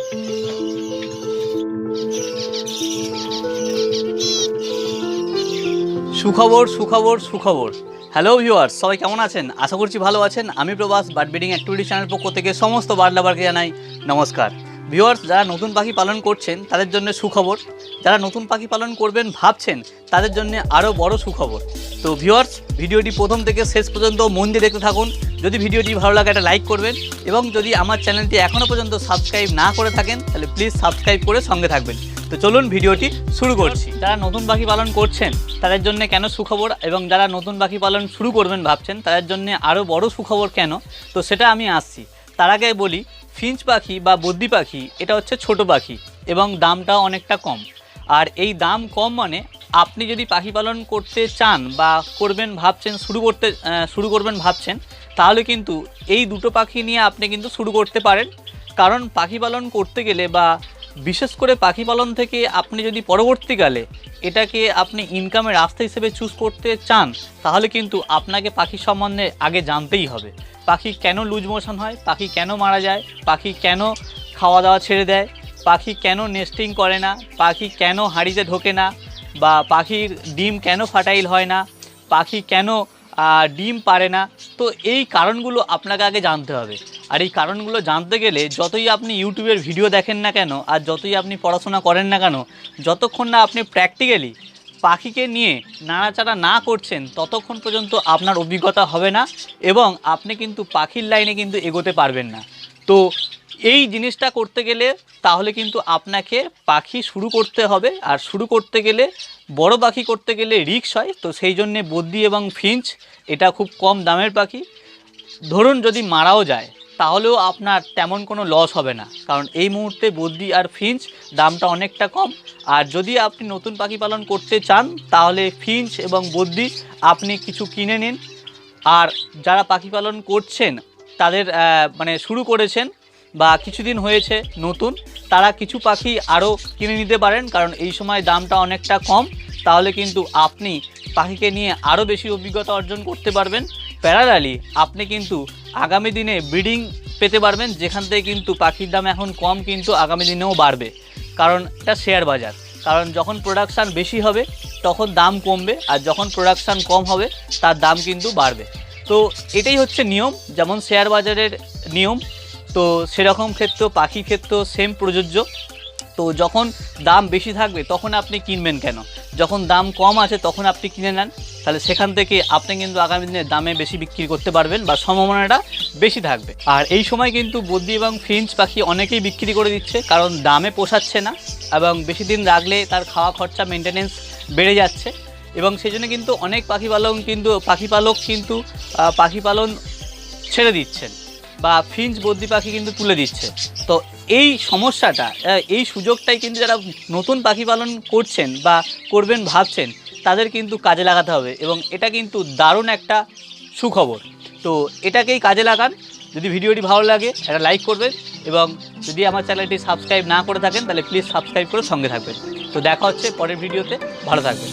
সুখবর সুখবর সুখবর। হ্যালো ভিউয়ার্স, সবাই কেমন আছেন? আশা করছি ভালো আছেন। আমি প্রবাস বার্ড ব্রিডিং অ্যাক্টিভিটি চ্যানেল পক্ষ থেকে সমস্ত বার্ড লাভারকে জানাই নমস্কার। ভিউয়ার্স, যারা নতুন পাখি পালন করছেন তাদের জন্য সুখবর, যারা নতুন পাখি পালন করবেন ভাবছেন তাদের জন্য আরও বড় সুখবর। তো ভিউয়ার্স, ভিডিওটি প্রথম থেকে শেষ পর্যন্ত মন দিয়ে দেখতে থাকুন। যদি ভিডিওটি ভালো লাগে একটা লাইক করবেন, এবং যদি আমার চ্যানেলটি এখনও পর্যন্ত সাবস্ক্রাইব না করে থাকেন তাহলে প্লিজ সাবস্ক্রাইব করে সঙ্গে থাকবেন। তো চলুন ভিডিওটি শুরু করছি। যারা নতুন পাখি পালন করছেন তাদের জন্য কেন সুখবর, এবং যারা নতুন পাখি পালন শুরু করবেন ভাবছেন তাদের জন্য আরও বড় সুখবর কেন, তো সেটা আমি আসছি। তার আগে বলি, ফিঞ্চ পাখি বা বদ্রি পাখি এটা হচ্ছে ছোট পাখি এবং দামটাও অনেকটা কম। আর এই দাম কম মানে আপনি যদি পাখি পালন করতে চান বা করবেন ভাবছেন, শুরু করবেন ভাবছেন, তাহলে কিন্তু এই দুটো পাখি নিয়ে আপনি কিন্তু শুরু করতে পারেন। কারণ পাখি পালন করতে গেলে বা বিশেষ করে পাখি পালন থেকে আপনি যদি পরবর্তীকালে এটাকে আপনি ইনকামের রাস্তা হিসেবে চুজ করতে চান, তাহলে কিন্তু আপনাকে পাখি সম্বন্ধে আগে জানতেই হবে। পাখি কেন লুজ মোশন হয়, পাখি কেন মারা যায়, পাখি কেন খাওয়া দাওয়া ছেড়ে দেয়, পাখি কেন নেস্টিং করে না, পাখি কেন হাঁড়িতে ঢোকে না, বা পাখির ডিম কেন ফার্টাইল হয় না, পাখি কেন ডিম পারে না। তো এই কারণগুলো আপনাকে আগে জানতে হবে। আর এই কারণগুলো জানতে গেলে যতই আপনি ইউটিউবের ভিডিও দেখেন না কেন, আর যতই আপনি পড়াশোনা করেন না কেন, যতক্ষণ না আপনি প্র্যাকটিক্যালি পাখিকে নিয়ে নাড়াচাড়া না করছেন ততক্ষণ পর্যন্ত আপনার অভিজ্ঞতা হবে না, এবং আপনি কিন্তু পাখির লাইনে কিন্তু এগোতে পারবেন না। তো এই জিনিসটা করতে গেলে তাহলে কিন্তু আপনাকে পাখি শুরু করতে হবে, আর শুরু করতে গেলে বড় পাখি করতে গেলে রিস্ক হয়। তো সেই জন্যে বদ্রি এবং ফিঞ্চ এটা খুব কম দামের পাখি। ধরুন যদি মারাও যায় তাহলেও আপনার তেমন কোনো লস হবে না, কারণ এই মুহূর্তে বদ্রি আর ফিঞ্চ দামটা অনেকটা কম। আর যদি আপনি নতুন পাখি পালন করতে চান তাহলে ফিঞ্চ এবং বদ্রি আপনি কিছু কিনে নিন। আর যারা পাখি পালন করছেন তাদের শুরু করেছেন বা কিছুদিন হয়েছে নতুন, তারা কিছু পাখি আরও কিনে নিতে পারেন, কারণ এই সময় দামটা অনেকটা কম। তাহলে কিন্তু আপনি পাখিকে নিয়ে আরও বেশি অভিজ্ঞতা অর্জন করতে পারবেন। প্যারালালি আপনি কিন্তু আগামী দিনে ব্রিডিং পেতে পারবেন, যেখান থেকে কিন্তু পাখির দাম এখন কম কিন্তু আগামী দিনেও বাড়বে, কারণ এটা শেয়ার বাজার। কারণ যখন প্রোডাকশান বেশি হবে তখন দাম কমবে, আর যখন প্রোডাকশান কম হবে তার দাম কিন্তু বাড়বে। তো এটাই হচ্ছে নিয়ম, যেমন শেয়ার বাজারের নিয়ম, তো সেরকম ক্ষেত্রেও পাখির ক্ষেত্রেও সেম প্রযোজ্য। তো যখন দাম বেশি থাকবে তখন আপনি কিনবেন কেন, যখন দাম কম আছে তখন আপনি কিনে নেন, তাহলে সেখান থেকে আপনি কিন্তু আগামী দিনে দামে বেশি বিক্রি করতে পারবেন বা সম্ভাবনাটা বেশি থাকবে। আর এই সময় কিন্তু বদ্রি এবং ফিঞ্চ পাখি অনেকেই বিক্রি করে দিচ্ছে, কারণ দামে পোষাচ্ছে না, এবং বেশি দিন রাখলে তার খাওয়া খরচা মেনটেনেন্স বেড়ে যাচ্ছে, এবং সেই জন্য কিন্তু অনেক পাখি পালক কিন্তু পাখি পালন ছেড়ে দিচ্ছেন বা ফিঞ্চ বদ্রি পাখি কিন্তু তুলে দিচ্ছে। তো এই সমস্যাটা, এই সুযোগটাই কিন্তু যারা নতুন পাখি পালন করছেন বা করবেন ভাবছেন তাদের কিন্তু কাজে লাগাতে হবে, এবং এটা কিন্তু দারুণ একটা সুখবর। তো এটাকেই কাজে লাগান। যদি ভিডিওটি ভালো লাগে একটা লাইক করবেন, এবং যদি আমার চ্যানেলটি সাবস্ক্রাইব না করে থাকেন তাহলে প্লিজ সাবস্ক্রাইব করে সঙ্গে থাকবেন। তো দেখা হচ্ছে পরের ভিডিওতে, ভালো থাকবেন।